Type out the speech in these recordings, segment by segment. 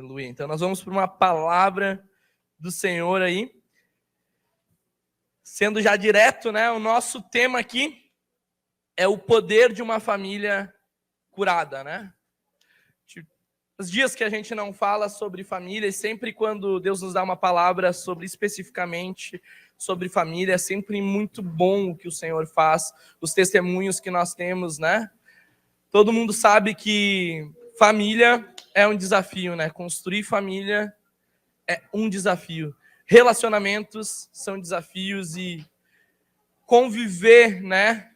Aleluia. Então nós vamos para uma palavra do Senhor aí. Sendo já direto, né? O nosso tema aqui é o poder de uma família curada, né? Os dias que a gente não fala sobre família, e sempre quando Deus nos dá uma palavra sobre especificamente sobre família, é sempre muito bom o que o Senhor faz, os testemunhos que nós temos, né? Todo mundo sabe que família é um desafio, né? Construir família é um desafio. Relacionamentos são desafios e conviver, né,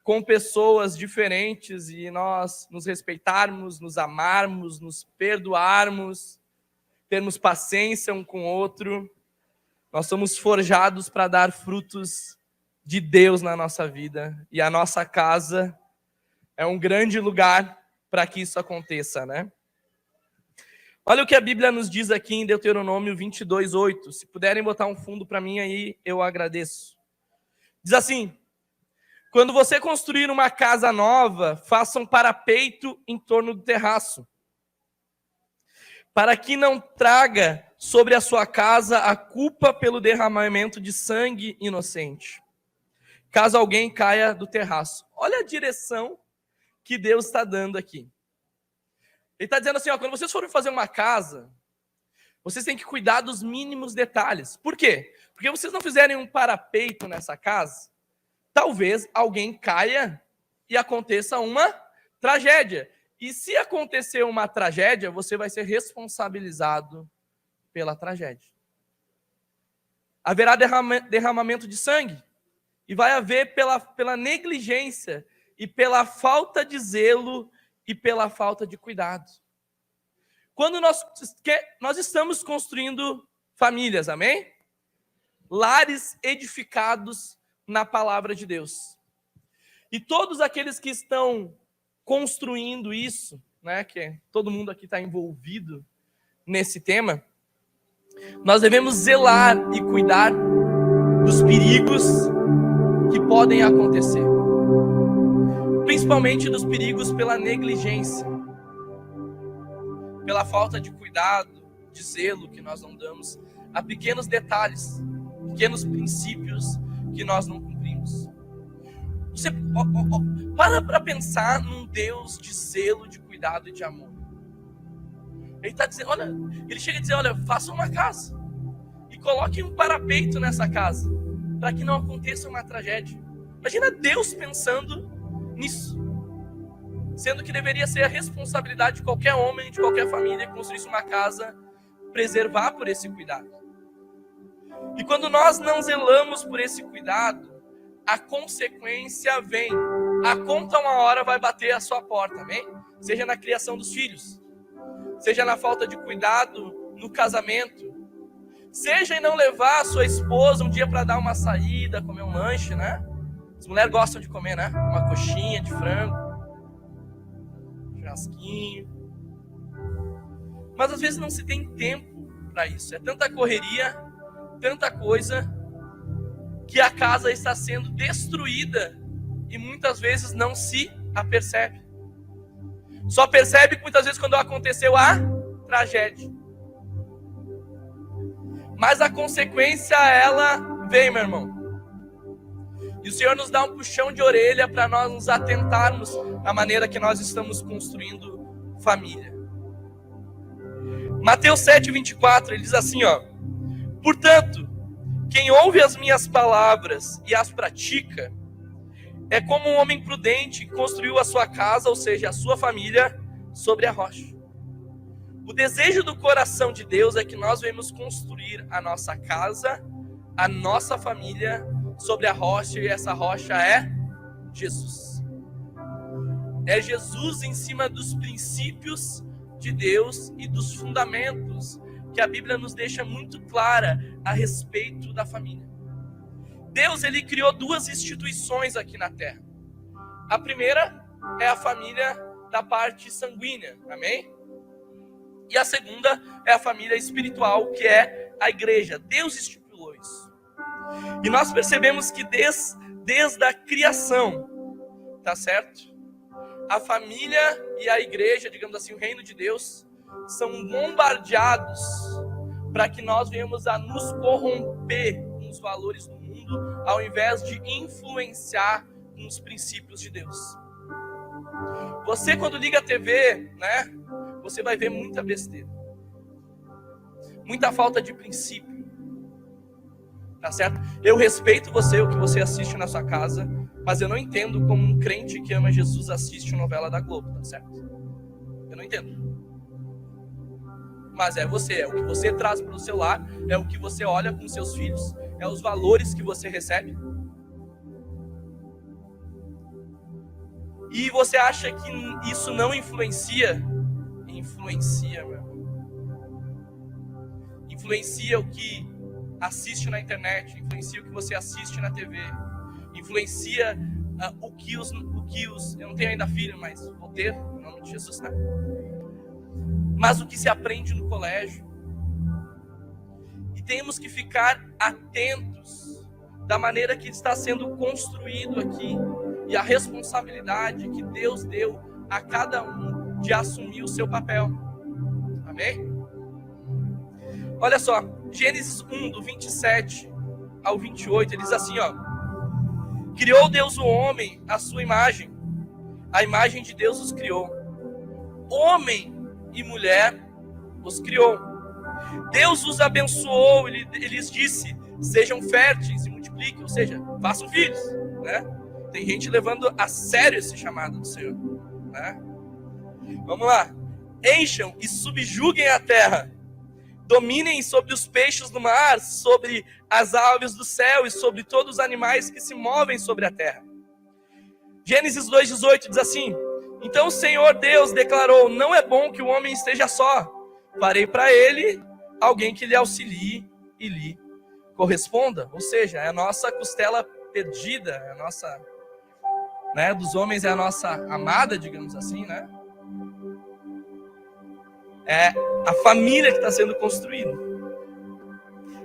com pessoas diferentes e nós nos respeitarmos, nos amarmos, nos perdoarmos, termos paciência um com o outro. Nós somos forjados para dar frutos de Deus na nossa vida e a nossa casa é um grande lugar para que isso aconteça, né? Olha o que a Bíblia nos diz aqui em Deuteronômio 22:8. Se puderem botar um fundo para mim aí, eu agradeço. Diz assim: quando você construir uma casa nova, faça um parapeito em torno do terraço, para que não traga sobre a sua casa a culpa pelo derramamento de sangue inocente, caso alguém caia do terraço. Olha a direção que Deus está dando aqui. Ele está dizendo assim, ó, quando vocês forem fazer uma casa, vocês têm que cuidar dos mínimos detalhes. Por quê? Porque vocês não fizerem um parapeito nessa casa, talvez alguém caia e aconteça uma tragédia. E se acontecer uma tragédia, você vai ser responsabilizado pela tragédia. Haverá derramamento de sangue. E vai haver pela negligência e pela falta de zelo e pela falta de cuidado. Quando nós estamos construindo famílias, amém? Lares edificados na palavra de Deus. E todos aqueles que estão construindo isso, né, que todo mundo aqui está envolvido nesse tema, nós devemos zelar e cuidar dos perigos que podem acontecer. Principalmente dos perigos pela negligência, pela falta de cuidado, de zelo que nós não damos a pequenos detalhes, pequenos princípios que nós não cumprimos. Você para pensar num Deus de zelo, de cuidado e de amor. Ele está dizendo, olha, ele chega a dizer, olha, faça uma casa e coloque um parapeito nessa casa, para que não aconteça uma tragédia. Imagina Deus pensando nisso, sendo que deveria ser a responsabilidade de qualquer homem, de qualquer família que construísse uma casa, preservar por esse cuidado. E quando nós não zelamos por esse cuidado, a consequência vem. A conta uma hora vai bater a sua porta, amém? Seja na criação dos filhos, seja na falta de cuidado no casamento, seja em não levar a sua esposa um dia para dar uma saída, comer um lanche, né? As mulheres gostam de comer, né? Uma coxinha de frango, churrasquinho. Mas às vezes não se tem tempo para isso. É tanta correria, tanta coisa, que a casa está sendo destruída e muitas vezes não se apercebe. Só percebe que muitas vezes quando aconteceu a tragédia. Mas a consequência, ela vem, meu irmão. E o Senhor nos dá um puxão de orelha para nós nos atentarmos à maneira que nós estamos construindo família. Mateus 7:24, ele diz assim, ó: portanto, quem ouve as minhas palavras e as pratica, é como um homem prudente que construiu a sua casa, ou seja, a sua família, sobre a rocha. O desejo do coração de Deus é que nós venhamos construir a nossa casa, a nossa família, sobre a rocha, e essa rocha é Jesus. É Jesus em cima dos princípios de Deus e dos fundamentos que a Bíblia nos deixa muito clara a respeito da família. Deus, ele criou duas instituições aqui na terra. A primeira é a família da parte sanguínea, amém? E a segunda é a família espiritual, que é a igreja. Deus estipulou isso. E nós percebemos que desde a criação, tá certo? A família e a igreja, digamos assim, o reino de Deus, são bombardeados para que nós venhamos a nos corromper com os valores do mundo, ao invés de influenciar com os princípios de Deus. Você, quando liga a TV, né, você vai ver muita besteira, muita falta de princípio, tá certo? Eu respeito você, o que você assiste na sua casa, mas eu não entendo como um crente que ama Jesus assiste novela da Globo, tá certo? Eu não entendo. Mas é você, é o que você traz para o seu lar, é o que você olha com seus filhos, é os valores que você recebe. E você acha que isso não influencia? Influencia, meu irmão. Influencia o que assiste na internet, influencia o que você assiste na TV, influencia o que os... Eu não tenho ainda filho, mas vou ter, em nome de Jesus, né? Mas o que se aprende no colégio. E temos que ficar atentos da maneira que está sendo construído aqui e a responsabilidade que Deus deu a cada um de assumir o seu papel. Amém? Olha só, Gênesis 1, do 27 ao 28, ele diz assim, ó: criou Deus o homem à sua imagem, a imagem de Deus os criou. Homem e mulher os criou. Deus os abençoou, ele lhes disse: sejam férteis e multipliquem, ou seja, façam filhos, né? Tem gente levando a sério esse chamado do Senhor, né? Vamos lá. Encham e subjuguem a terra, dominem sobre os peixes do mar, sobre as aves do céu e sobre todos os animais que se movem sobre a terra. Gênesis 2:18 diz assim: então o Senhor Deus declarou: não é bom que o homem esteja só. Farei para ele alguém que lhe auxilie e lhe corresponda. Ou seja, é a nossa costela perdida, é a nossa, né, dos homens é a nossa amada, digamos assim, né? É a família que está sendo construída.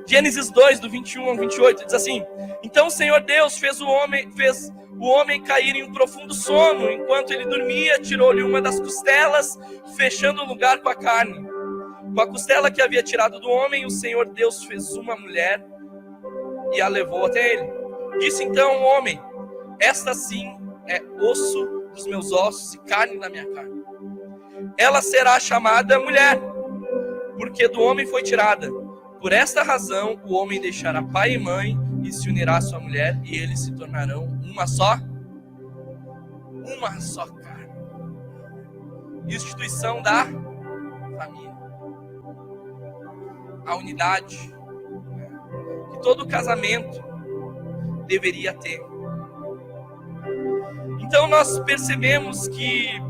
Gênesis 2, do 21 ao 28, diz assim: então o Senhor Deus fez o homem cair em um profundo sono. Enquanto ele dormia, tirou-lhe uma das costelas, fechando o lugar com a carne. Com a costela que havia tirado do homem, o Senhor Deus fez uma mulher e a levou até ele. Disse então o homem: esta sim é osso dos meus ossos e carne da minha carne. Ela será chamada mulher, porque do homem foi tirada. Por esta razão, o homem deixará pai e mãe e se unirá à sua mulher, e eles se tornarão uma só carne. Instituição da família. A unidade que todo casamento deveria ter. Então nós percebemos que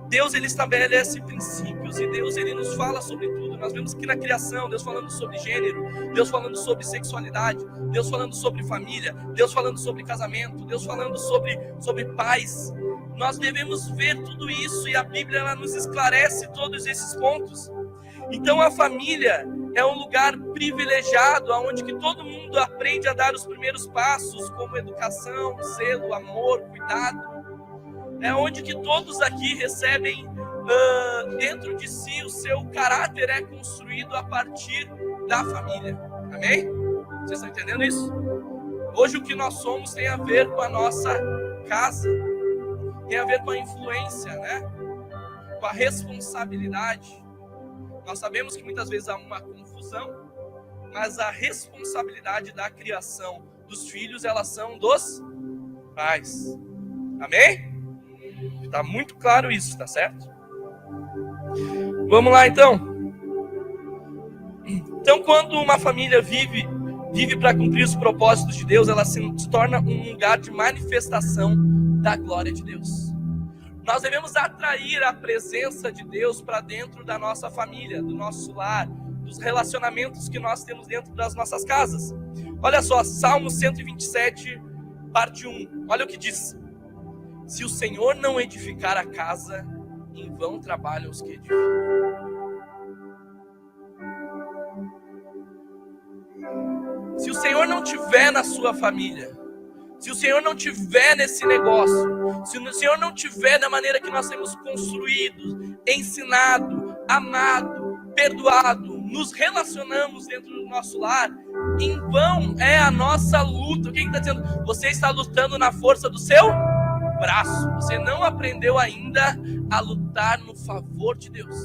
Deus, ele estabelece princípios, e Deus, ele nos fala sobre tudo. Nós vemos que na criação, Deus falando sobre gênero, Deus falando sobre sexualidade, Deus falando sobre família, Deus falando sobre casamento, Deus falando sobre pais. Nós devemos ver tudo isso, e a Bíblia, ela nos esclarece todos esses pontos. Então a família é um lugar privilegiado, onde que todo mundo aprende a dar os primeiros passos, como educação, zelo, amor, cuidado. É onde que todos aqui recebem dentro de si, o seu caráter é construído a partir da família. Amém? Vocês estão entendendo isso? Hoje o que nós somos tem a ver com a nossa casa, tem a ver com a influência, né? Com a responsabilidade. Nós sabemos que muitas vezes há uma confusão, mas a responsabilidade da criação dos filhos, elas são dos pais. Amém? Está muito claro isso, tá certo? Vamos lá então. Então, quando uma família vive para cumprir os propósitos de Deus, ela se torna um lugar de manifestação da glória de Deus. Nós devemos atrair a presença de Deus para dentro da nossa família, do nosso lar, dos relacionamentos que nós temos dentro das nossas casas. Olha só, Salmo 127, parte 1. Olha o que diz: se o Senhor não edificar a casa, em vão trabalham os que edificam. Se o Senhor não tiver na sua família, se o Senhor não tiver nesse negócio, se o Senhor não tiver da maneira que nós temos construído, ensinado, amado, perdoado, nos relacionamos dentro do nosso lar, em vão é a nossa luta. O que está dizendo? Você está lutando na força do seu braço. Você não aprendeu ainda a lutar no favor de Deus,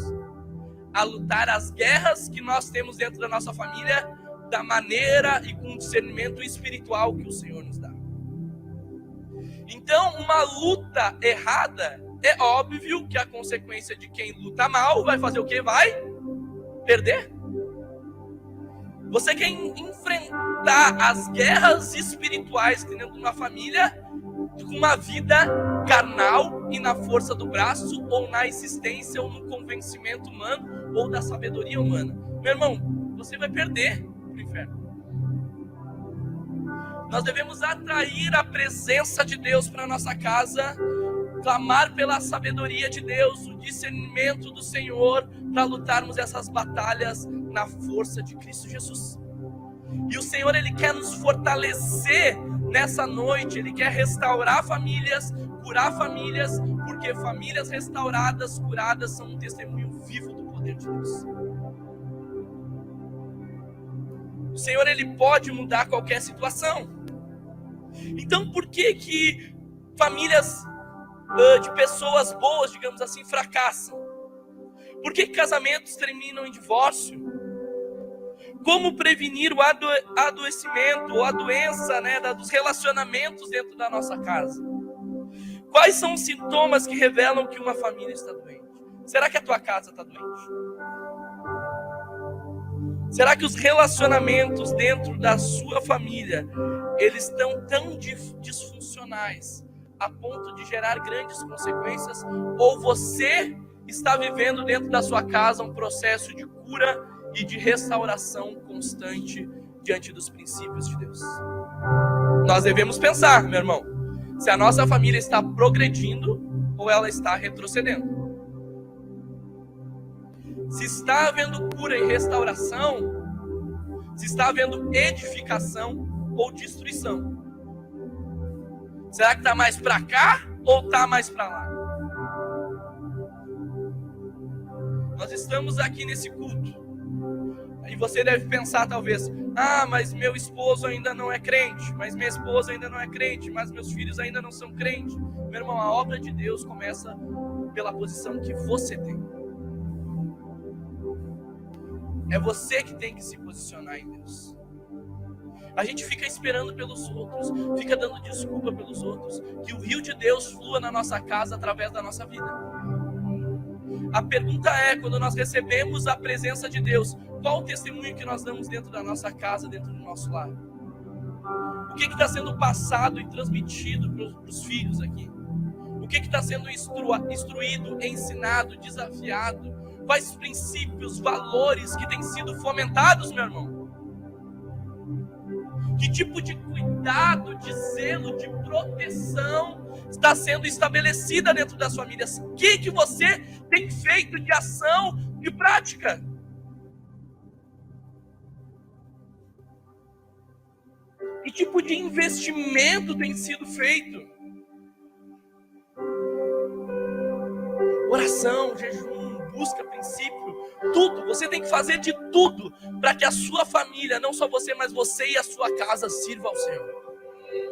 a lutar as guerras que nós temos dentro da nossa família, da maneira e com o discernimento espiritual que o Senhor nos dá. Então, uma luta errada, é óbvio que a consequência de quem luta mal vai fazer o quê? Vai perder. Você quer enfrentar as guerras espirituais que tem dentro de uma família com uma vida carnal e na força do braço, ou na existência, ou no convencimento humano, ou da sabedoria humana. Meu irmão, você vai perder pro inferno. Nós devemos atrair a presença de Deus para a nossa casa, clamar pela sabedoria de Deus, o discernimento do Senhor, para lutarmos essas batalhas na força de Cristo Jesus. E o Senhor, Ele quer nos fortalecer nessa noite, Ele quer restaurar famílias, curar famílias, porque famílias restauradas, curadas, são um testemunho vivo do poder de Deus. O Senhor, Ele pode mudar qualquer situação. Então, por que famílias de pessoas boas, digamos assim, fracassam? Por que casamentos terminam em divórcio? Como prevenir o adoecimento ou a doença, dos relacionamentos dentro da nossa casa? Quais são os sintomas que revelam que uma família está doente? Será que a tua casa está doente? Será que os relacionamentos dentro da sua família, eles estão tão disfuncionais a ponto de gerar grandes consequências? Ou você está vivendo dentro da sua casa um processo de cura e de restauração constante diante dos princípios de Deus? Nós devemos pensar, meu irmão, se a nossa família está progredindo ou ela está retrocedendo. Se está havendo cura e restauração, se está havendo edificação ou destruição. Será que está mais para cá ou está mais para lá? Nós estamos aqui nesse culto. E você deve pensar talvez, mas meu esposo ainda não é crente, mas minha esposa ainda não é crente, mas meus filhos ainda não são crentes. Meu irmão, a obra de Deus começa pela posição que você tem. É você que tem que se posicionar em Deus. A gente fica esperando pelos outros, fica dando desculpa pelos outros, que o rio de Deus flua na nossa casa através da nossa vida. A pergunta é, quando nós recebemos a presença de Deus, qual o testemunho que nós damos dentro da nossa casa, dentro do nosso lar? O que está sendo passado e transmitido para os filhos aqui? O que está sendo instruído, ensinado, desafiado? Quais princípios, valores que têm sido fomentados, meu irmão? Que tipo de cuidado, de zelo, de proteção está sendo estabelecida dentro das famílias? O que você tem feito de ação e prática? Que tipo de investimento tem sido feito? Oração, jejum, busca, princípio, tudo. Você tem que fazer de tudo para que a sua família, não só você, mas você e a sua casa sirva ao Senhor.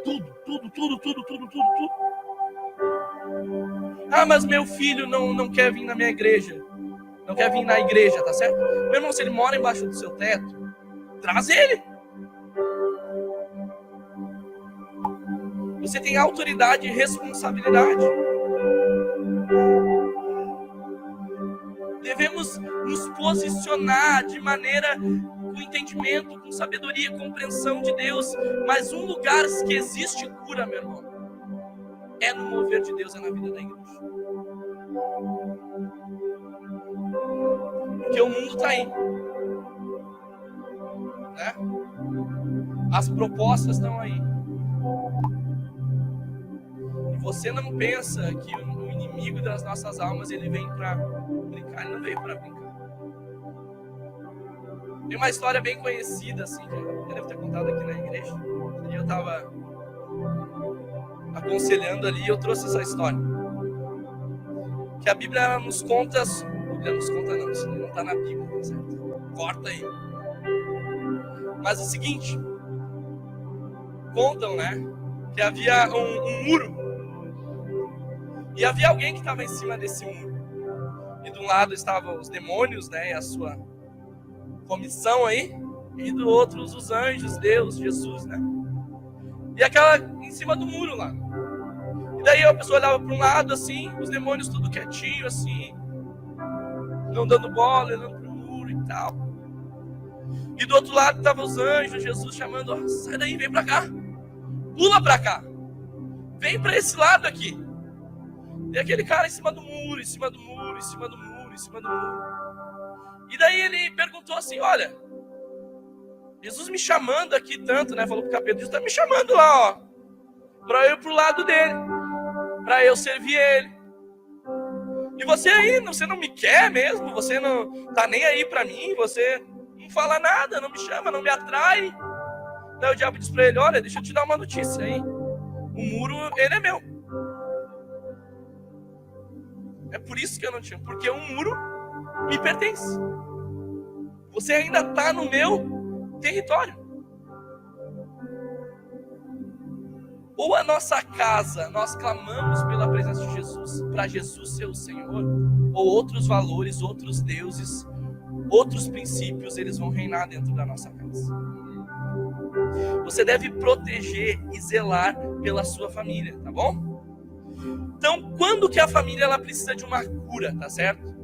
Tudo. Mas meu filho não quer vir na minha igreja. Não quer vir na igreja, tá certo? Meu irmão, se ele mora embaixo do seu teto, traz ele. Você tem autoridade e responsabilidade. Devemos nos posicionar de maneira com entendimento, com sabedoria, compreensão de Deus. Mas um lugar que existe cura, meu irmão, é no mover de Deus, é na vida da igreja. Porque o mundo está aí, né? As propostas estão aí. E você não pensa que o inimigo das nossas almas, ele vem para brincar. Ele não veio para brincar. Tem uma história bem conhecida, assim, que eu devo ter contado aqui na igreja. E eu estava aconselhando ali e eu trouxe essa história. Que a Bíblia nos conta Deus nos conta não, isso não está na Bíblia, certo? Corta aí. Mas é o seguinte, contam, né, que havia um muro, e havia alguém que estava em cima desse muro, e de um lado estavam os demônios, né, e a sua comissão aí, e do outro os anjos, Deus, Jesus, né, e aquela em cima do muro lá. E daí a pessoa olhava para um lado assim, os demônios tudo quietinho assim, não dando bola, olhando para o muro e tal. E do outro lado estavam os anjos, Jesus chamando, oh, sai daí, vem para cá, pula para cá, vem para esse lado aqui. E aquele cara em cima do muro, em cima do muro, em cima do muro, em cima do muro. E daí ele perguntou assim, olha, Jesus me chamando aqui tanto, né? Falou pro capeta, Jesus está me chamando lá, ó, para eu ir pro lado dele, para eu servir ele. E você aí, você não me quer mesmo, você não tá nem aí para mim, você não fala nada, não me chama, não me atrai. Daí o diabo diz para ele, olha, deixa eu te dar uma notícia aí, o muro, ele é meu. É por isso que eu não te amo, porque o muro me pertence. Você ainda está no meu território. Ou a nossa casa, nós clamamos pela presença de Jesus, para Jesus ser o Senhor, ou outros valores, outros deuses, outros princípios, eles vão reinar dentro da nossa casa. Você deve proteger e zelar pela sua família, tá bom? Então, quando que a família ela precisa de uma cura, tá certo?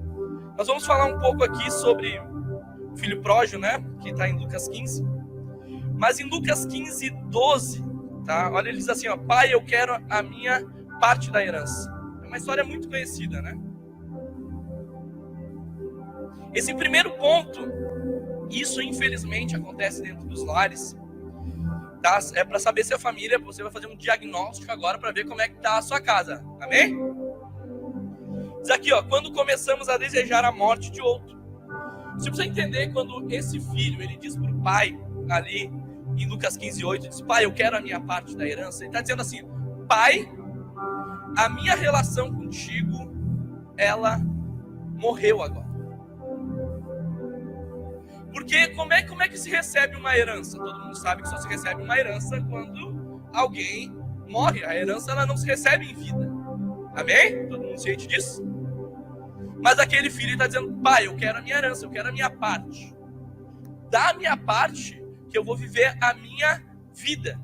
Nós vamos falar um pouco aqui sobre o filho pródigo, né? Que está em Lucas 15. Mas em Lucas 15, 12, tá? Olha, ele diz assim, ó, pai, eu quero a minha parte da herança. É uma história muito conhecida, né? Esse primeiro ponto, isso infelizmente acontece dentro dos lares, tá? É para saber se a família, você vai fazer um diagnóstico agora para ver como é que tá a sua casa, amém? Diz aqui, ó, quando começamos a desejar a morte de outro. Você precisa entender quando esse filho, ele diz pro pai, ali em Lucas 15, 8, diz, pai, eu quero a minha parte da herança. Ele está dizendo assim, pai, a minha relação contigo, ela morreu agora. Porque como é que se recebe uma herança? Todo mundo sabe que só se recebe uma herança quando alguém morre. A herança ela não se recebe em vida. Amém? Todo mundo ciente disso? Mas aquele filho está dizendo, pai, eu quero a minha herança, eu quero a minha parte. Dá a minha parte que eu vou viver a minha vida.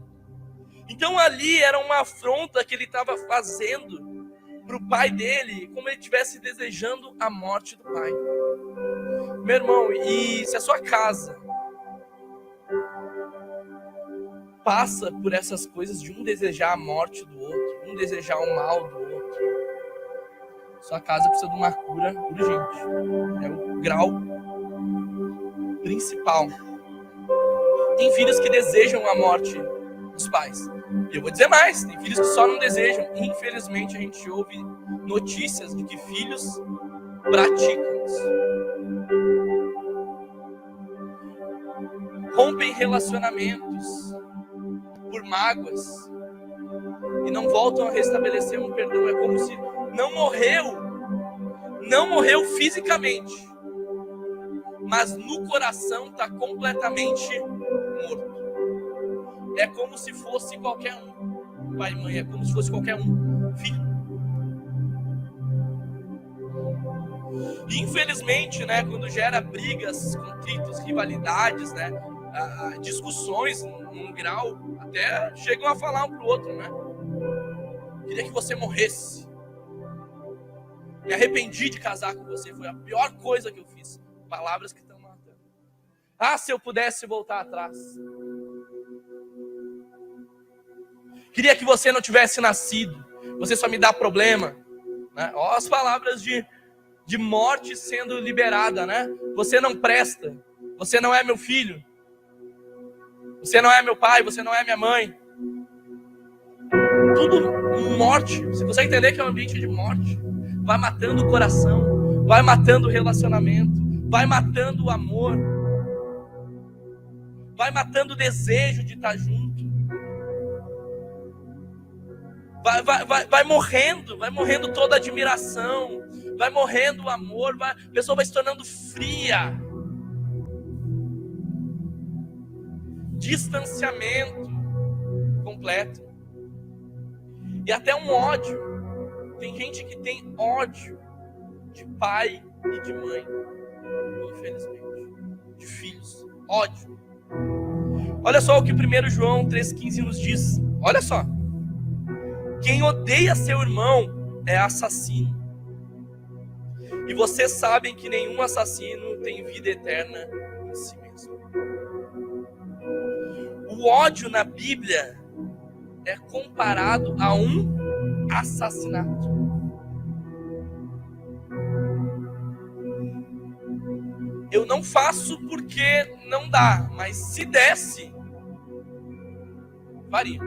Então ali era uma afronta que ele estava fazendo para o pai dele, como ele estivesse desejando a morte do pai. Meu irmão, e se a sua casa passa por essas coisas de um desejar a morte do outro, um desejar o mal do outro, sua casa precisa de uma cura urgente. É o grau principal. Tem filhos que desejam a morte dos pais. E eu vou dizer mais, tem filhos que só não desejam. Infelizmente a gente ouve notícias de que filhos praticam isso. Rompem relacionamentos por mágoas e não voltam a restabelecer um perdão. É como se não morreu fisicamente, mas no coração está completamente morto. É como se fosse qualquer um, pai e mãe, é como se fosse qualquer um, filho. E infelizmente, né, quando gera brigas, conflitos, rivalidades, né, discussões num grau, até chegam a falar um pro outro, né? Queria que você morresse. Me arrependi de casar com você, foi a pior coisa que eu fiz. Palavras que estão matando. Ah, se eu pudesse voltar atrás. Queria que você não tivesse nascido. Você só me dá problema. Né? Ó, as palavras de morte sendo liberada, né? Você não presta. Você não é meu filho. Você não é meu pai. Você não é minha mãe. Tudo morte. Você consegue entender que é um ambiente de morte? Vai matando o coração. Vai matando o relacionamento. Vai matando o amor. Vai matando o desejo de estar junto. vai morrendo toda a admiração, vai morrendo o amor, a pessoa vai se tornando fria. Distanciamento completo. E até um ódio. Tem gente que tem ódio de pai e de mãe, infelizmente, de filhos. Ódio. Olha só o que 1 João 3,15 nos diz. Olha só. Quem odeia seu irmão é assassino. E vocês sabem que nenhum assassino tem vida eterna em si mesmo. O ódio na Bíblia é comparado a um assassinato. Eu não faço porque não dá, mas se desse, faria.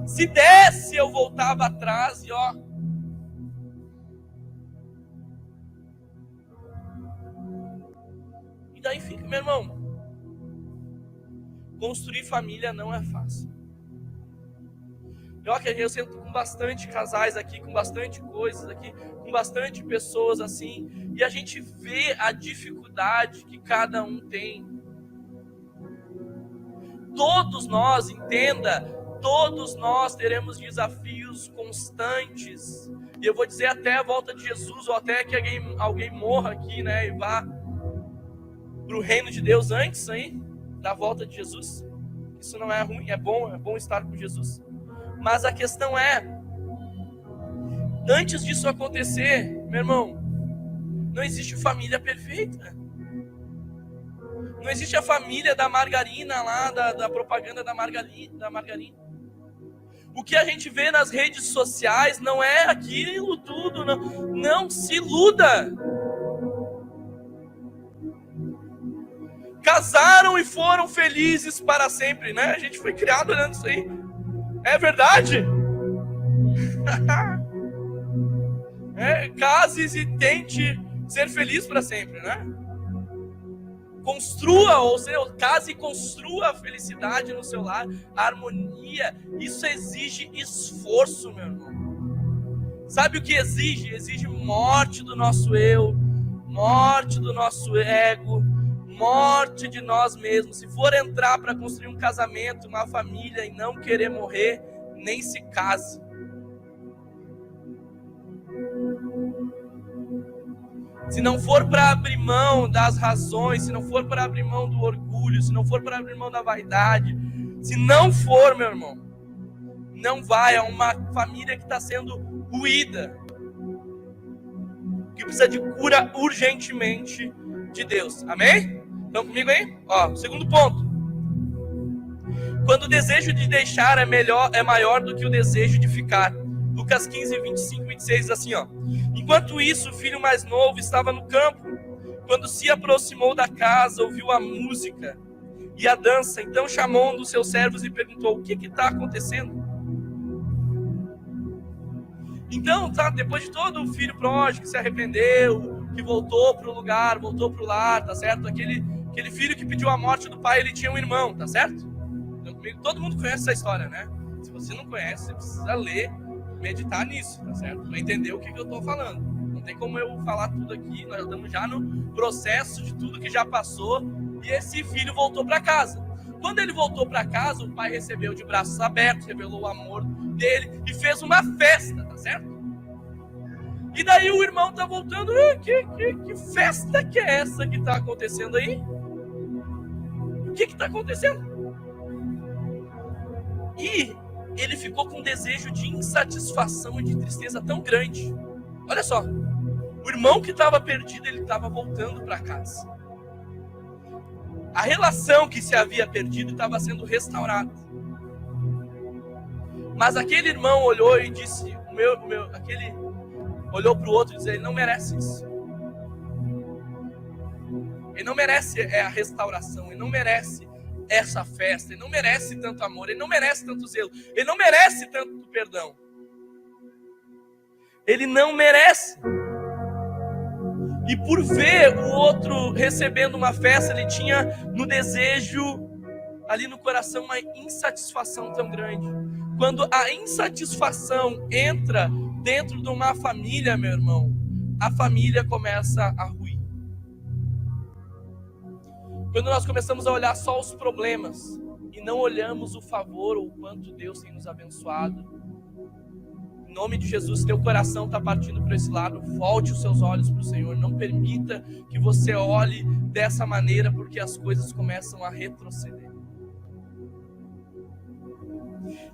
Se desse, eu voltava atrás e ó. E daí fica, meu irmão. Construir família não é fácil. Eu sento com bastante casais aqui, com bastante coisas aqui, com bastante pessoas assim, e a gente vê a dificuldade que cada um tem. Todos nós, entenda, todos nós teremos desafios constantes. E eu vou dizer até a volta de Jesus, ou até que alguém morra aqui, né, e vá para o reino de Deus antes aí, da volta de Jesus. Isso não é ruim, é bom estar com Jesus. Mas a questão é, antes disso acontecer, meu irmão, não existe família perfeita. Não existe a família da margarina lá, da propaganda da margarina. O que a gente vê nas redes sociais não é aquilo tudo, não se iluda. Casaram e foram felizes para sempre, né? A gente foi criado olhando isso aí. É verdade? Case-se e tente ser feliz para sempre, né? Construa, ou seja, case e construa a felicidade no seu lar, a harmonia. Isso exige esforço, meu irmão. Sabe o que exige? Exige morte do nosso eu, morte do nosso ego, morte de nós mesmos. Se for entrar para construir um casamento, uma família e não querer morrer, nem se case. Se não for para abrir mão das razões, se não for para abrir mão do orgulho, se não for para abrir mão da vaidade, se não for, meu irmão, não vai. É uma família que está sendo ruída, que precisa de cura urgentemente de Deus. Amém? Estão comigo aí? Ó, segundo ponto. Quando o desejo de deixar é maior do que o desejo de ficar. Lucas 15, 25 e 26 diz assim, ó. Enquanto isso, o filho mais novo estava no campo. Quando se aproximou da casa, ouviu a música e a dança. Então chamou um dos seus servos e perguntou, o que está acontecendo? Então, tá, depois de todo o filho pródigo que se arrependeu, que voltou para o lugar, voltou para o lar, tá certo? Aquele filho que pediu a morte do pai, ele tinha um irmão, tá certo? Todo mundo conhece essa história, né? Se você não conhece, você precisa ler, meditar nisso, tá certo? Para entender o que eu tô falando. Não tem como eu falar tudo aqui, nós estamos já no processo de tudo que já passou, e esse filho voltou para casa. Quando ele voltou para casa, o pai recebeu de braços abertos, revelou o amor dele e fez uma festa, tá certo? E daí o irmão tá voltando, que festa que é essa que tá acontecendo aí? O que tá acontecendo? E ele ficou com um desejo de insatisfação e de tristeza tão grande. Olha só, o irmão que estava perdido, ele estava voltando para casa. A relação que se havia perdido estava sendo restaurada. Mas aquele irmão olhou e disse, aquele olhou para o outro e disse, ele não merece isso. Ele não merece a restauração, ele não merece essa festa, ele não merece tanto amor, ele não merece tanto zelo, ele não merece tanto perdão. Ele não merece. E por ver o outro recebendo uma festa, ele tinha no desejo, ali no coração, uma insatisfação tão grande. Quando a insatisfação entra dentro de uma família, meu irmão, a família começa a ruir. Quando nós começamos a olhar só os problemas e não olhamos o favor ou o quanto Deus tem nos abençoado, em nome de Jesus, teu coração está partindo para esse lado, volte os seus olhos para o Senhor, não permita que você olhe dessa maneira, porque as coisas começam a retroceder.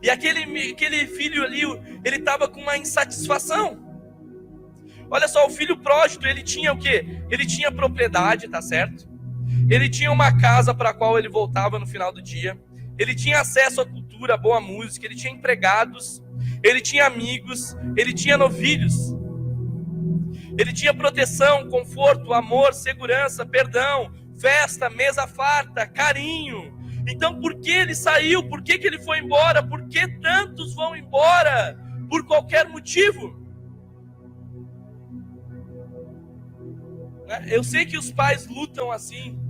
E aquele filho ali, ele estava com uma insatisfação. Olha só, o filho pródigo, ele tinha o quê? Ele tinha propriedade, tá certo? Ele tinha uma casa para a qual ele voltava no final do dia. Ele tinha acesso à cultura, à boa música. Ele tinha empregados. Ele tinha amigos. Ele tinha novilhos. Ele tinha proteção, conforto, amor, segurança, perdão, festa, mesa farta, carinho. Então por que ele saiu? Por que ele foi embora? Por que tantos vão embora? Por qualquer motivo. Eu sei que os pais lutam assim.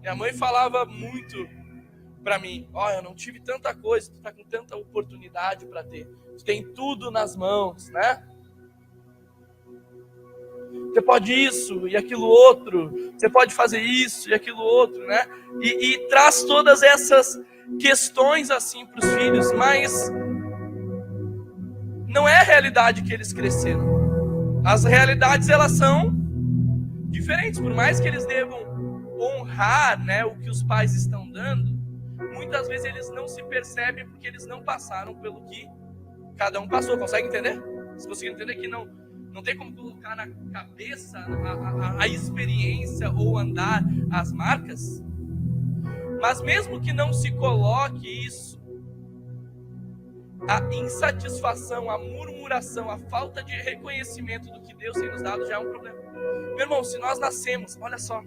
Minha mãe falava muito para mim: ó, eu não tive tanta coisa, tu tá com tanta oportunidade para ter. Tu tem tudo nas mãos, né? Você pode isso e aquilo outro, você pode fazer isso e aquilo outro, né? E traz todas essas questões assim para os filhos, mas não é a realidade que eles cresceram. As realidades, elas são diferentes, por mais que eles devam honrar, né, o que os pais estão dando, muitas vezes eles não se percebem porque eles não passaram pelo que cada um passou. Consegue entender? Vocês conseguem entender que não tem como colocar na cabeça a experiência ou andar as marcas? Mas mesmo que não se coloque isso, a insatisfação, a murmuração, a falta de reconhecimento do que Deus tem nos dado já é um problema. Meu irmão, se nós nascemos, olha só,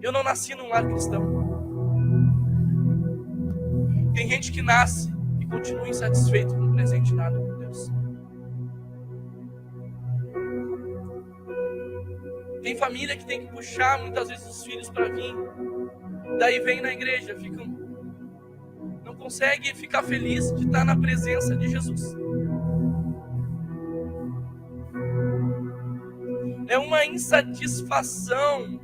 eu não nasci num lar cristão. Tem gente que nasce e continua insatisfeito com o presente dado por Deus. Tem família que tem que puxar muitas vezes os filhos para vir. Daí vem na igreja, não consegue ficar feliz de estar na presença de Jesus. É uma insatisfação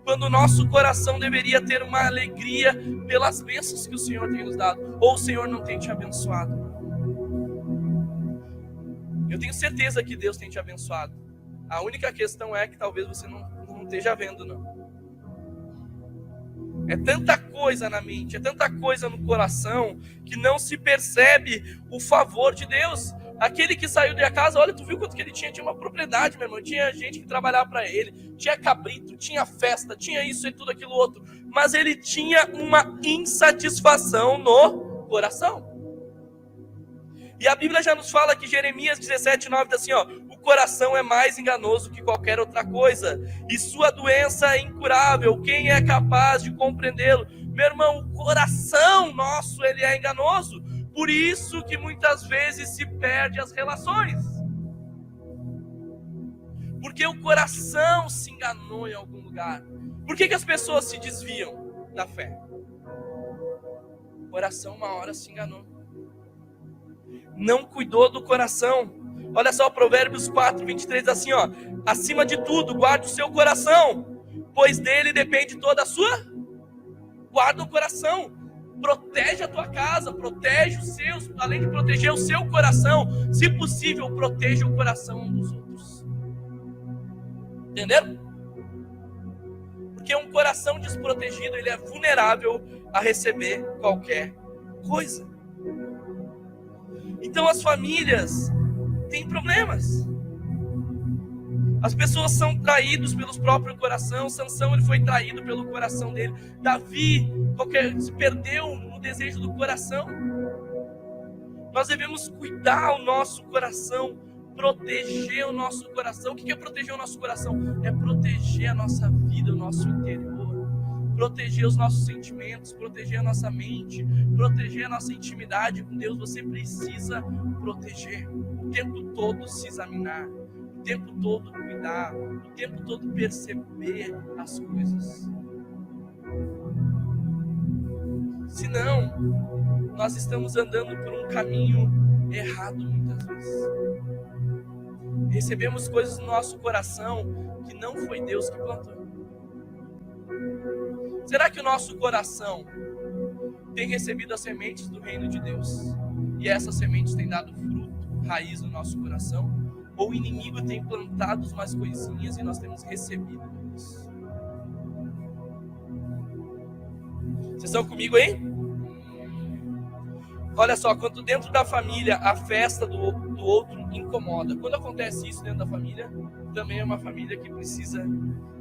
quando o nosso coração deveria ter uma alegria pelas bênçãos que o Senhor tem nos dado, ou o Senhor não tem te abençoado. Eu tenho certeza que Deus tem te abençoado. A única questão é que talvez você não esteja vendo, não. É tanta coisa na mente, é tanta coisa no coração, que não se percebe o favor de Deus. Aquele que saiu da casa, olha, tu viu quanto que ele tinha? Tinha uma propriedade, meu irmão. Tinha gente que trabalhava para ele, tinha cabrito, tinha festa, tinha isso e tudo aquilo outro. Mas ele tinha uma insatisfação no coração. E a Bíblia já nos fala que Jeremias 17:9 está assim, ó: o coração é mais enganoso que qualquer outra coisa, e sua doença é incurável. Quem é capaz de compreendê-lo? Meu irmão, o coração nosso, ele é enganoso. Por isso que muitas vezes se perde as relações. Porque o coração se enganou em algum lugar. Por que as pessoas se desviam da fé? O coração uma hora se enganou. Não cuidou do coração. Olha só, Provérbios 4:23 assim, ó: acima de tudo, guarde o seu coração, pois dele depende toda a sua. Guarda o coração. Protege a tua casa, protege os seus, além de proteger o seu coração, se possível, proteja o coração um dos outros. Entenderam? Porque um coração desprotegido, ele é vulnerável a receber qualquer coisa. Então as famílias têm problemas. As pessoas são traídas pelo próprio coração. Sansão, ele foi traído pelo coração dele. Davi se perdeu no desejo do coração. Nós devemos cuidar o nosso coração, proteger o nosso coração. O que é proteger o nosso coração? É proteger a nossa vida, o nosso interior, proteger os nossos sentimentos, proteger a nossa mente, proteger a nossa intimidade com Deus. Você precisa proteger, o tempo todo se examinar, o tempo todo cuidar, o tempo todo perceber as coisas. Senão, nós estamos andando por um caminho errado muitas vezes. Recebemos coisas no nosso coração que não foi Deus que plantou. Será que o nosso coração tem recebido as sementes do reino de Deus? E essas sementes têm dado fruto, raiz no nosso coração? Ou o inimigo tem plantado umas coisinhas e nós temos recebido isso? Vocês estão comigo aí? Olha só, quando dentro da família a festa do outro incomoda. Quando acontece isso dentro da família, também é uma família que precisa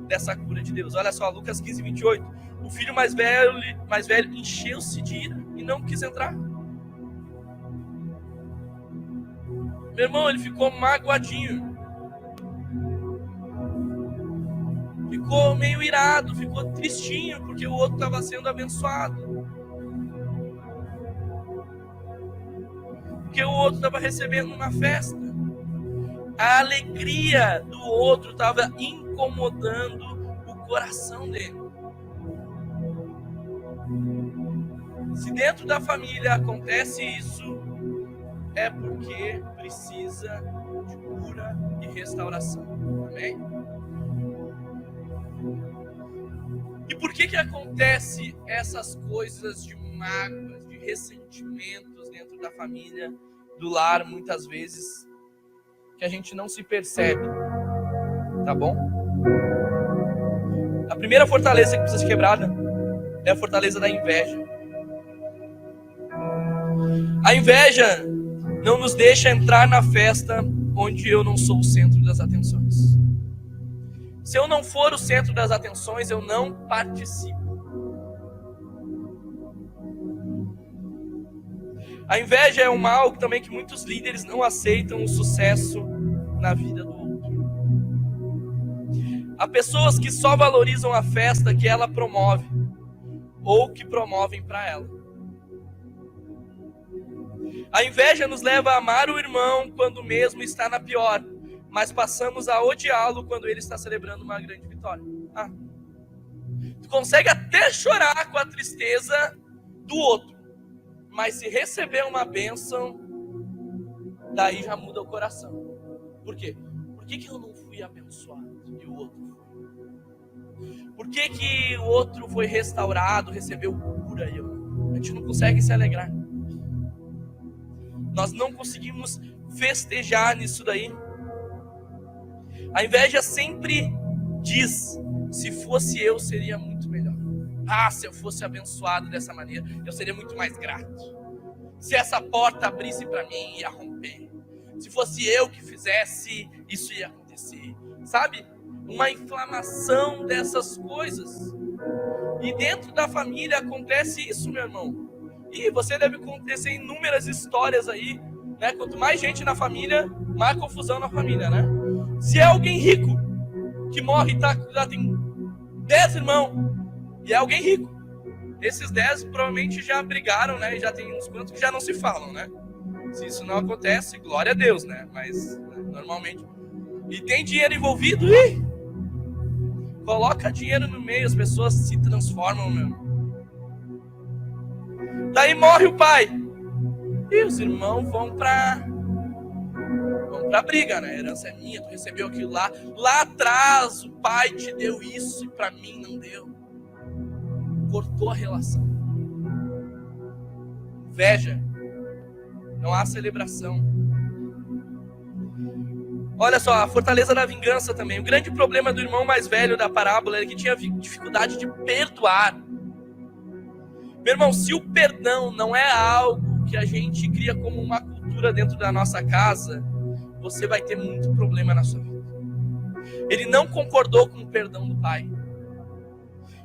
dessa cura de Deus. Olha só, Lucas 15, 28. O filho mais velho encheu-se de ira e não quis entrar. Meu irmão, ele ficou magoadinho. Ficou meio irado, ficou tristinho, porque o outro estava sendo abençoado. Porque o outro estava recebendo uma festa. A alegria do outro estava incomodando o coração dele. Se dentro da família acontece isso, é porque precisa de cura e restauração. Amém? E por que acontece essas coisas de mágoas, de ressentimentos dentro da família, do lar, muitas vezes, que a gente não se percebe? Tá bom? A primeira fortaleza que precisa ser quebrada é a fortaleza da inveja. A inveja não nos deixa entrar na festa onde eu não sou o centro das atenções. Se eu não for o centro das atenções, eu não participo. A inveja é um mal também que muitos líderes não aceitam o sucesso na vida do outro. Há pessoas que só valorizam a festa que ela promove ou que promovem para ela. A inveja nos leva a amar o irmão quando o mesmo está na pior, mas passamos a odiá-lo quando ele está celebrando uma grande vitória. Tu consegue até chorar com a tristeza do outro, mas se receber uma bênção, daí já muda o coração. Por quê? Por que eu não fui abençoado e o outro foi? Por que o outro foi restaurado, recebeu cura e eu não? A gente não consegue se alegrar. Nós não conseguimos festejar nisso daí. A inveja sempre diz: se fosse eu, seria muito melhor. Se eu fosse abençoado dessa maneira, eu seria muito mais grato. Se essa porta abrisse para mim, ia romper. Se fosse eu que fizesse, isso ia acontecer. Sabe? Uma inflamação dessas coisas. E dentro da família acontece isso, meu irmão. E você deve acontecer inúmeras histórias aí, né? Quanto mais gente na família, mais confusão na família, né? Se é alguém rico que morre e já tem 10 irmãos, e é alguém rico, esses 10 provavelmente já brigaram, né? E já tem uns quantos que já não se falam, né? Se isso não acontece, glória a Deus, né? Mas normalmente. E tem dinheiro envolvido, coloca dinheiro no meio, as pessoas se transformam, meu. Daí morre o pai. E os irmãos vão pra briga, né? A herança é minha, tu recebeu aquilo lá. Lá atrás o pai te deu isso e pra mim não deu. Cortou a relação. Inveja. Não há celebração. Olha só, a fortaleza da vingança também. O grande problema do irmão mais velho da parábola era que tinha dificuldade de perdoar. Meu irmão, se o perdão não é algo que a gente cria como uma cultura dentro da nossa casa, você vai ter muito problema na sua vida. Ele não concordou com o perdão do pai.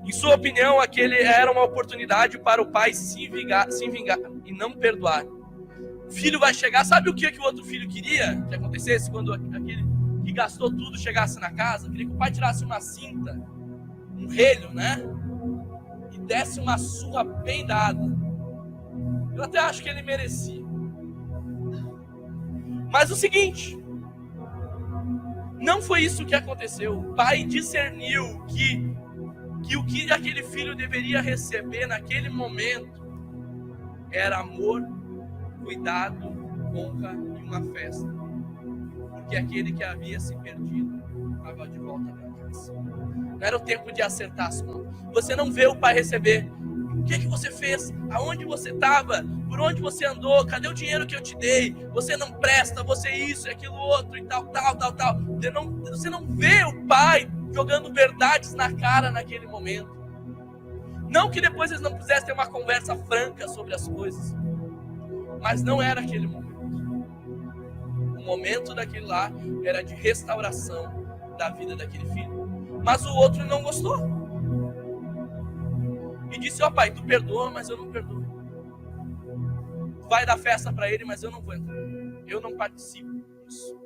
Em sua opinião, aquele era uma oportunidade para o pai se vingar e não perdoar. O filho vai chegar, sabe o que o outro filho queria que acontecesse quando aquele que gastou tudo chegasse na casa? Queria que o pai tirasse uma cinta, um relho, né? E desse uma surra bem dada. Eu até acho que ele merecia. Mas o seguinte, não foi isso que aconteceu. O pai discerniu que o que aquele filho deveria receber naquele momento era amor, cuidado, honra e uma festa. Porque aquele que havia se perdido estava de volta para casa. Não era o tempo de acertar as contas. Você não vê o pai receber. O que você fez? Aonde você estava? Por onde você andou? Cadê o dinheiro que eu te dei? Você não presta, você isso e aquilo outro e tal. Você não vê o pai jogando verdades na cara naquele momento. Não que depois eles não quisessem ter uma conversa franca sobre as coisas. Mas não era aquele momento. O momento daquele lá era de restauração da vida daquele filho. Mas o outro não gostou. E disse, ó pai, tu perdoa, mas eu não perdoo. Tu vai dar festa para ele, mas eu não vou entrar. Eu não participo disso.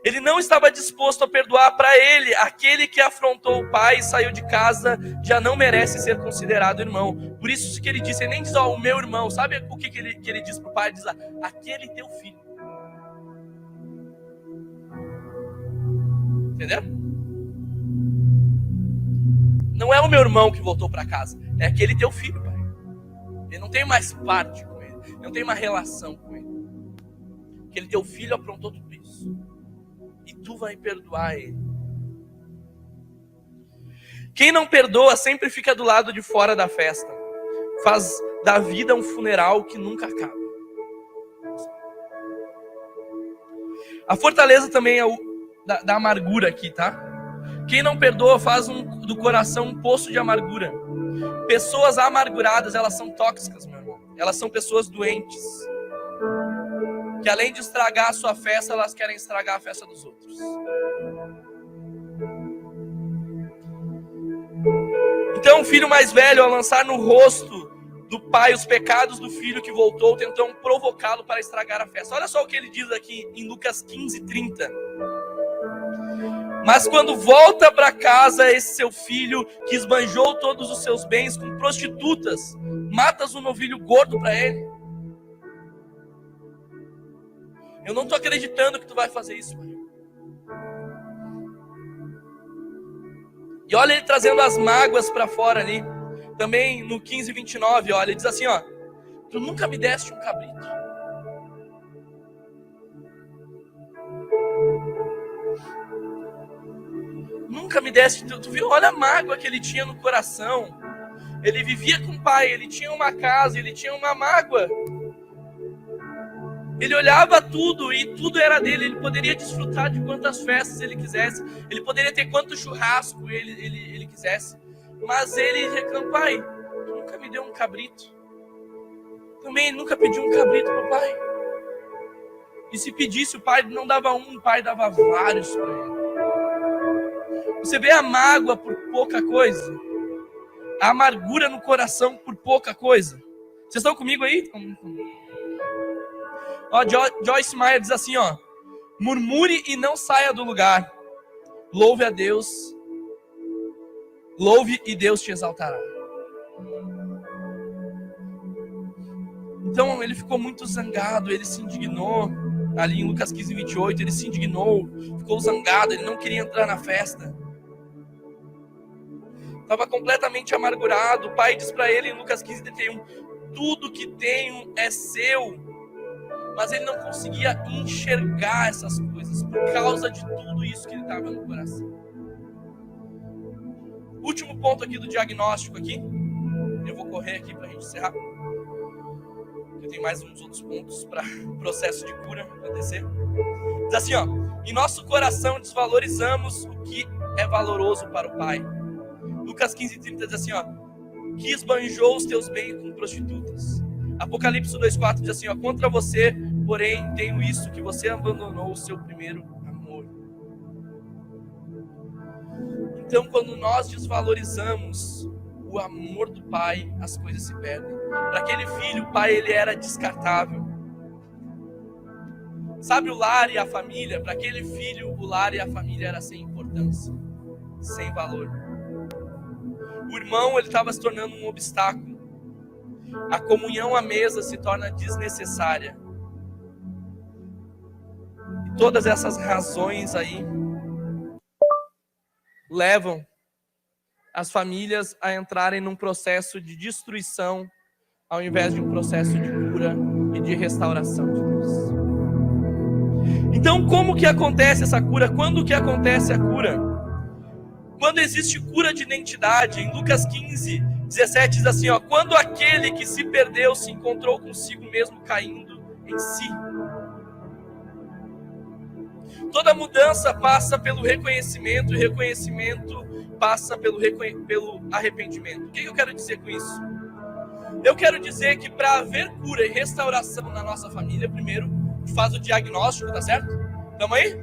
Ele não estava disposto a perdoar para ele. Aquele que afrontou o pai e saiu de casa já não merece ser considerado irmão. Por isso que ele disse, ele nem diz, ó, o meu irmão. Sabe o que ele diz para o pai? Ele diz, aquele teu filho. Entendeu? Não é o meu irmão que voltou para casa. É aquele teu filho, pai. Ele não tem mais parte com ele. Não tem uma relação com ele. Aquele teu filho aprontou tudo isso. E tu vai perdoar ele. Quem não perdoa sempre fica do lado de fora da festa. Faz da vida um funeral que nunca acaba. A fortaleza também é da amargura aqui, tá? Quem não perdoa faz do coração um poço de amargura. Pessoas amarguradas, elas são tóxicas, meu irmão. Elas são pessoas doentes. Que além de estragar a sua festa, elas querem estragar a festa dos outros. Então o filho mais velho, ao lançar no rosto do pai os pecados do filho que voltou, tentou provocá-lo para estragar a festa. Olha só o que ele diz aqui em Lucas 15:30. Mas quando volta para casa esse seu filho, que esbanjou todos os seus bens com prostitutas, matas um novilho gordo para ele? Eu não estou acreditando que tu vai fazer isso, pai. E olha ele trazendo as mágoas para fora ali. Também no 15:29, olha, ele diz assim, ó. Tu nunca me deste um cabrito. Nunca me deste, tu viu? Olha a mágoa que ele tinha no coração. Ele vivia com o pai, ele tinha uma casa, ele tinha uma mágoa. Ele olhava tudo e tudo era dele. Ele poderia desfrutar de quantas festas ele quisesse. Ele poderia ter quanto churrasco ele quisesse. Mas ele reclama, pai, tu nunca me deu um cabrito. Também ele nunca pediu um cabrito para o pai. E se pedisse, o pai não dava um, o pai dava vários para ele. Você vê a mágoa por pouca coisa. A amargura no coração por pouca coisa. Vocês estão comigo aí? Ó, Joyce Meyer diz assim, ó. Murmure e não saia do lugar. Louve a Deus. Louve e Deus te exaltará. Então ele ficou muito zangado, ele se indignou. Ali em Lucas 15:28, ele se indignou, ficou zangado, ele não queria entrar na festa. Estava completamente amargurado. O pai diz para ele em Lucas 15:31, tudo que tenho é seu. Mas ele não conseguia enxergar essas coisas por causa de tudo isso que ele estava no coração. Último ponto aqui do diagnóstico aqui. Eu vou correr aqui para a gente encerrar. Eu tenho mais uns outros pontos para o processo de cura acontecer. Diz assim, ó. Em nosso coração desvalorizamos o que é valoroso para o Pai. Lucas 15:30 diz assim, ó. Que esbanjou os teus bens com prostitutas. Apocalipse 2:4 diz assim, ó. Contra você, porém, tenho isso, que você abandonou o seu primeiro amor. Então, quando nós desvalorizamos o amor do pai, as coisas se perdem. Para aquele filho, o pai, ele era descartável. Sabe o lar e a família? Para aquele filho, o lar e a família era sem importância, sem valor. O irmão, ele estava se tornando um obstáculo. A comunhão à mesa se torna desnecessária. E todas essas razões aí levam as famílias a entrarem num processo de destruição, ao invés de um processo de cura e de restauração de Deus. Então, como que acontece essa cura? Quando que acontece a cura? Quando existe cura de identidade. Em Lucas 15, 17 diz assim, quando aquele que se perdeu se encontrou consigo mesmo caindo em si. Toda mudança passa pelo reconhecimento, e reconhecimento passa pelo arrependimento. O que eu quero dizer com isso? Eu quero dizer que para haver cura e restauração na nossa família, primeiro, a gente faz o diagnóstico, tá certo? Tamo aí?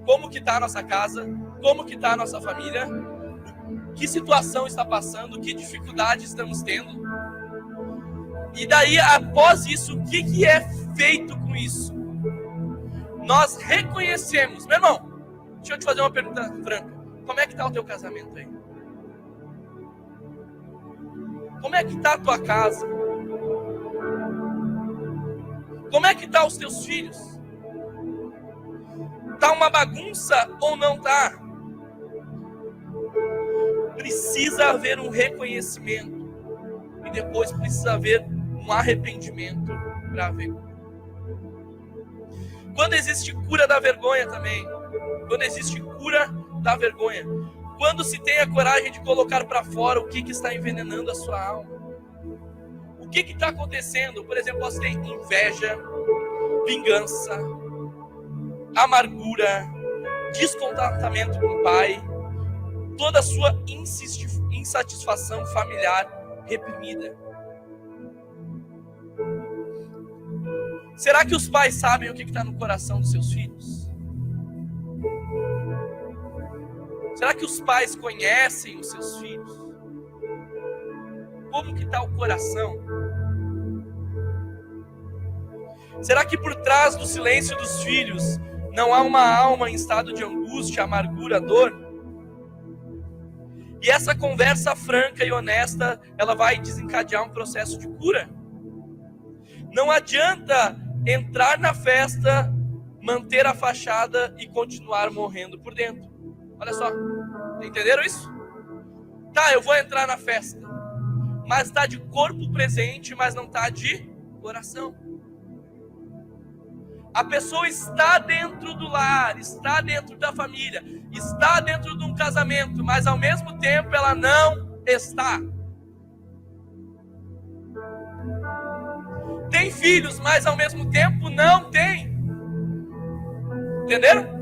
Como que tá a nossa casa? Como que tá a nossa família? Que situação está passando? Que dificuldade estamos tendo? E daí, após isso, o que é feito com isso? Nós reconhecemos. Meu irmão, deixa eu te fazer uma pergunta franca. Como é que tá o teu casamento aí? Como é que tá a tua casa? Como é que tá os teus filhos? Tá uma bagunça ou não tá? Precisa haver um reconhecimento. E depois precisa haver um arrependimento para haver cura. Quando existe cura da vergonha também. Quando existe cura da vergonha. Quando se tem a coragem de colocar para fora o que está envenenando a sua alma. O que está acontecendo? Por exemplo, você tem inveja, vingança, amargura, descontentamento com o pai, toda a sua insatisfação familiar reprimida. Será que os pais sabem o que está no coração dos seus filhos? Será que os pais conhecem os seus filhos? Como que está o coração? Será que por trás do silêncio dos filhos não há uma alma em estado de angústia, amargura, dor? E essa conversa franca e honesta, ela vai desencadear um processo de cura. Não adianta entrar na festa, manter a fachada e continuar morrendo por dentro. Olha só, entenderam isso? Tá, eu vou entrar na festa, mas está de corpo presente, mas não está de coração. A pessoa está dentro do lar, está dentro da família, está dentro de um casamento, mas ao mesmo tempo ela não está. Tem filhos, mas ao mesmo tempo não tem. Entenderam?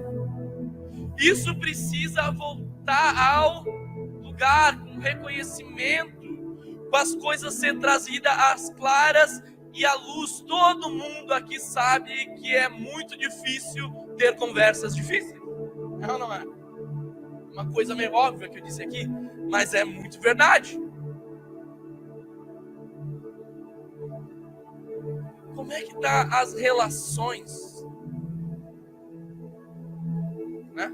Isso precisa voltar ao lugar, com reconhecimento, com as coisas ser trazidas às claras e à luz. Todo mundo aqui sabe que é muito difícil ter conversas difíceis. Não é? Uma coisa meio óbvia que eu disse aqui, mas é muito verdade. Como é que tá as relações? Né?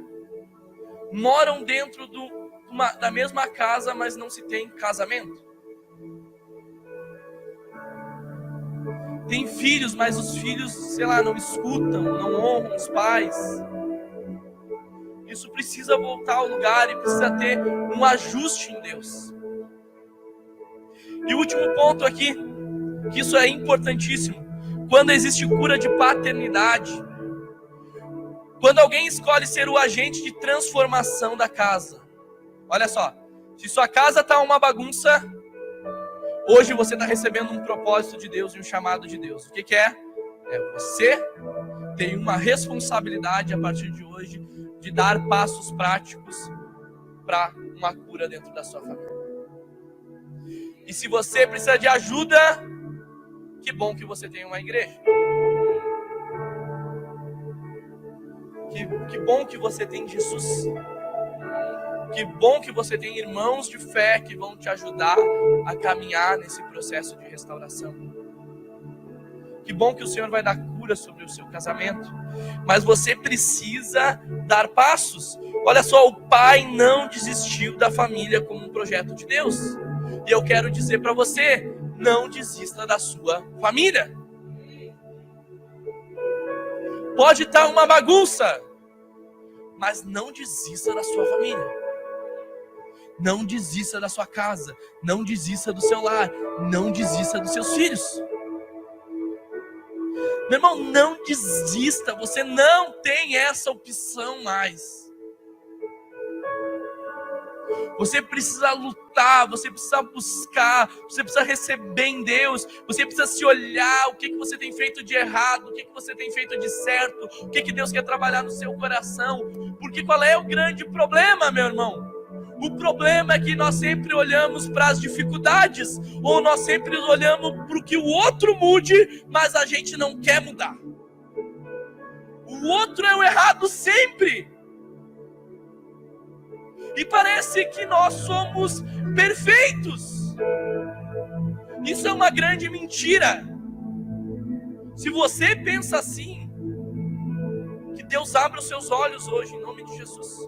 Moram dentro da mesma casa, mas não se tem casamento. Tem filhos, mas os filhos, não escutam, não honram os pais. Isso precisa voltar ao lugar e precisa ter um ajuste em Deus. E o último ponto aqui, que isso é importantíssimo, quando existe cura de paternidade, quando alguém escolhe ser o agente de transformação da casa. Olha só, se sua casa está uma bagunça, hoje você está recebendo um propósito de Deus e um chamado de Deus. O que é? Você tem uma responsabilidade a partir de hoje de dar passos práticos para uma cura dentro da sua família. E se você precisa de ajuda, que bom que você tem uma igreja. Que bom que você tem Jesus. Que bom que você tem irmãos de fé que vão te ajudar a caminhar nesse processo de restauração. Que bom que o Senhor vai dar cura sobre o seu casamento. Mas você precisa dar passos. Olha só, o pai não desistiu da família como um projeto de Deus. E eu quero dizer para você, não desista da sua família. Pode estar uma bagunça, mas não desista da sua família. Não desista da sua casa, não desista do seu lar, não desista dos seus filhos. Meu irmão, não desista, você não tem essa opção mais. Você precisa lutar, você precisa buscar, você precisa receber em Deus, você precisa se olhar, o que você tem feito de errado, o que você tem feito de certo, o que Deus quer trabalhar no seu coração. Porque qual é o grande problema, meu irmão? O problema é que nós sempre olhamos para as dificuldades, ou nós sempre olhamos para o que o outro mude, mas a gente não quer mudar. O outro é o errado sempre. E parece que nós somos perfeitos. Isso é uma grande mentira. Se você pensa assim, que Deus abra os seus olhos hoje, em nome de Jesus.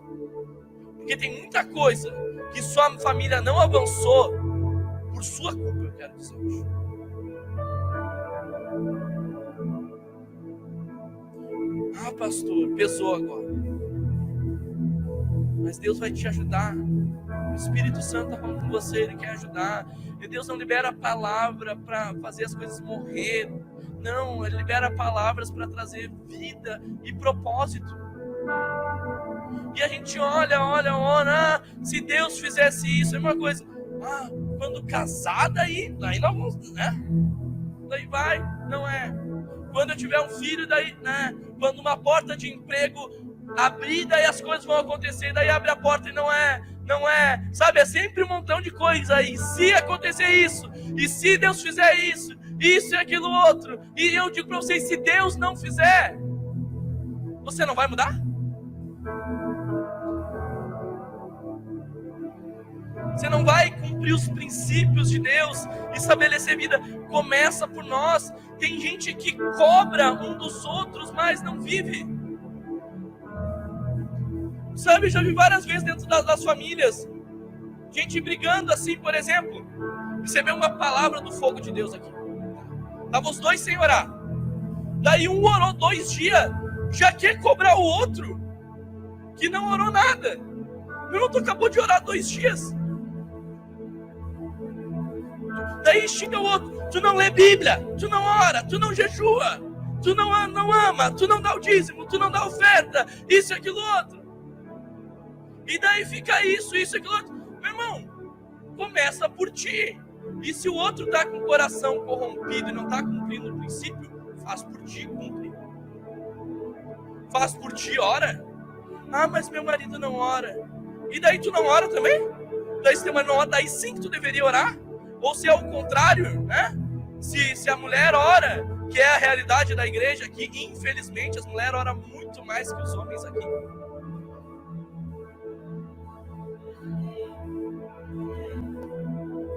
Porque tem muita coisa que sua família não avançou por sua culpa, eu quero dizer hoje. Ah, pastor, pesou agora. Mas Deus vai te ajudar. O Espírito Santo está falando com você, Ele quer ajudar. E Deus não libera a palavra para fazer as coisas morrer. Não, Ele libera palavras para trazer vida e propósito. E a gente olha, se Deus fizesse isso, é uma coisa. Ah, quando casar, daí nós vamos, né? Daí vai, não é. Quando eu tiver um filho, daí, né? Quando uma porta de emprego abrir, daí as coisas vão acontecer, daí abre a porta e não é, sabe, é sempre um montão de coisa aí, se acontecer isso, e se Deus fizer isso e aquilo outro, e eu digo para vocês, se Deus não fizer, você não vai mudar? Você não vai cumprir os princípios de Deus, estabelecer vida, começa por nós. Tem gente que cobra um dos outros, mas não vive. Sabe, eu já vi várias vezes dentro das famílias, gente brigando assim, por exemplo, recebeu uma palavra do fogo de Deus aqui. Estavam os dois sem orar. Daí um orou 2 dias, já quer cobrar o outro, que não orou nada. Meu irmão, tu acabou de orar 2 dias. Daí xinga o outro, tu não lê Bíblia, tu não ora, tu não jejua, tu não ama, tu não dá o dízimo, tu não dá oferta, isso e aquilo outro. E daí fica isso, aquilo outro. Meu irmão, começa por ti. E se o outro está com o coração corrompido e não está cumprindo o princípio, faz por ti, cumpre. Faz por ti, ora. Ah, mas meu marido não ora. E daí tu não ora também? Daí se teu marido não ora, daí sim que tu deveria orar? Ou se é o contrário, né? Se a mulher ora, que é a realidade da igreja, que infelizmente as mulheres oram muito mais que os homens aqui.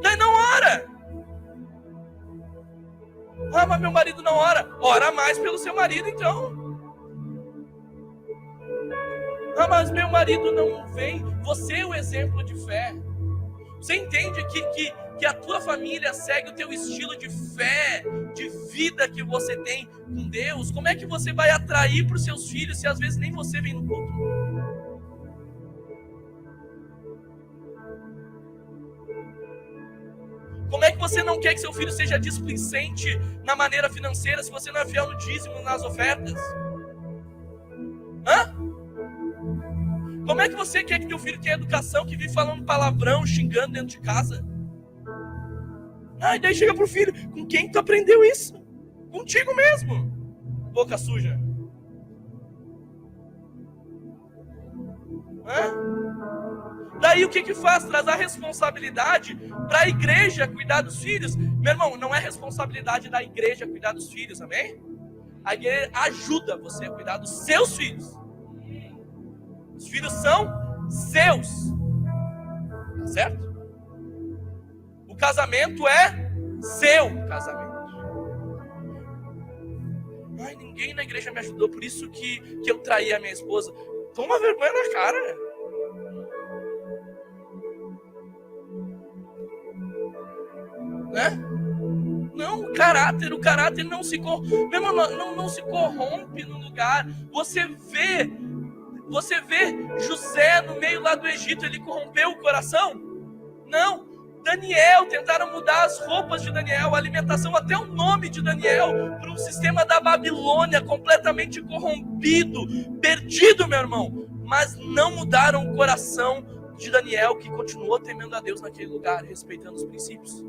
Daí não ora. Ah, mas meu marido não ora. Ora mais pelo seu marido, então. Ah, mas meu marido não vem. Você é o exemplo de fé. Você entende que a tua família segue o teu estilo de fé, de vida que você tem com Deus? Como é que você vai atrair para os seus filhos se às vezes nem você vem no culto? Como é que você não quer que seu filho seja displicente na maneira financeira se você não é fiel no dízimo, nas ofertas? Hã? Como é que você quer que teu filho tenha educação, que vive falando palavrão, xingando dentro de casa? Ah, e daí chega pro filho, com quem tu aprendeu isso? Contigo mesmo, boca suja. Hã? Daí o que faz? Traz a responsabilidade para a igreja cuidar dos filhos. Meu irmão, não é responsabilidade da igreja cuidar dos filhos, amém? A igreja ajuda você a cuidar dos seus filhos. Os filhos são seus. Tá certo? O casamento é seu casamento. Ai, ninguém na igreja me ajudou, por isso que eu traí a minha esposa. Toma vergonha na cara. Né? Não, o caráter não se corrompe. Meu irmão, não se corrompe no lugar. Você vê José no meio lá do Egito, ele corrompeu o coração? Não, Daniel, tentaram mudar as roupas de Daniel, a alimentação, até o nome de Daniel, para um sistema da Babilônia completamente corrompido, perdido, meu irmão. Mas não mudaram o coração de Daniel, que continuou temendo a Deus naquele lugar, respeitando os princípios.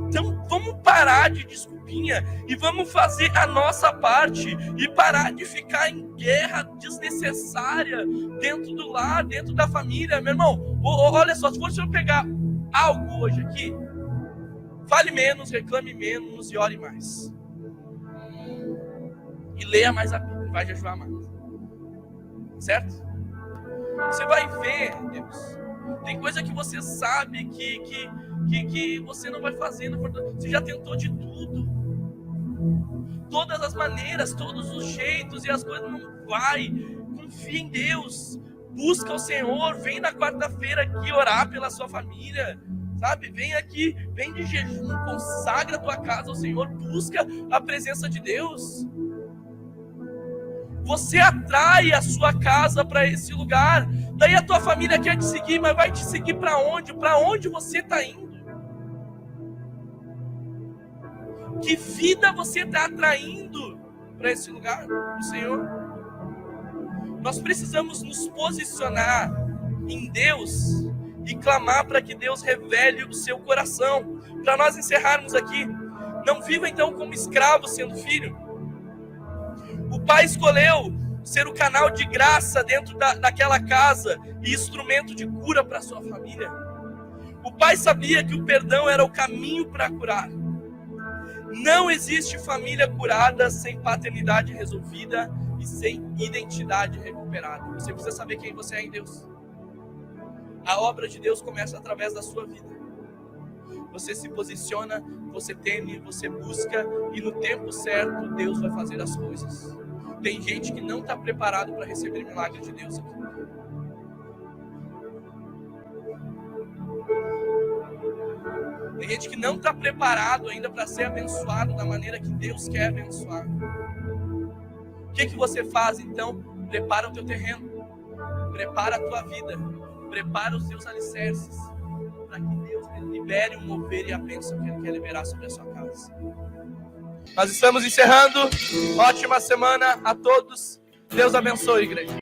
Então vamos parar de desculpinha e vamos fazer a nossa parte e parar de ficar em guerra desnecessária dentro do lar, dentro da família. Meu irmão, olha só, se for eu pegar algo hoje aqui, fale menos, reclame menos e ore mais. E leia mais a Bíblia, vai jejuar mais. Certo? Você vai ver, Deus, tem coisa que você sabe que você não vai fazer. Você já tentou de tudo, todas as maneiras, todos os jeitos, e as coisas não vai. Confia em Deus, busca o Senhor, vem na quarta-feira aqui orar pela sua família, sabe? Vem aqui, vem de jejum, consagra a tua casa ao Senhor, busca a presença de Deus. Você atrai a sua casa para esse lugar. Daí a tua família quer te seguir, mas vai te seguir para onde? Para onde você está indo? Que vida você está atraindo para esse lugar do Senhor? Nós precisamos nos posicionar em Deus e clamar para que Deus revele o seu coração. Para nós encerrarmos aqui, não viva então como escravo sendo filho. O pai escolheu ser o canal de graça dentro daquela casa e instrumento de cura para sua família. O pai sabia que o perdão era o caminho para curar. Não existe família curada sem paternidade resolvida e sem identidade recuperada. Você precisa saber quem você é em Deus. A obra de Deus começa através da sua vida. Você se posiciona, você teme, você busca, e no tempo certo Deus vai fazer as coisas. Tem gente que não está preparado para receber o milagre de Deus aqui. Tem gente que não está preparado ainda para ser abençoado da maneira que Deus quer abençoar. O que você faz então? Prepara o teu terreno, prepara a tua vida, prepara os teus alicerces, para que Deus libere o mover e a bênção que Ele quer liberar sobre a sua casa. Nós estamos encerrando. Ótima semana a todos. Deus abençoe, igreja.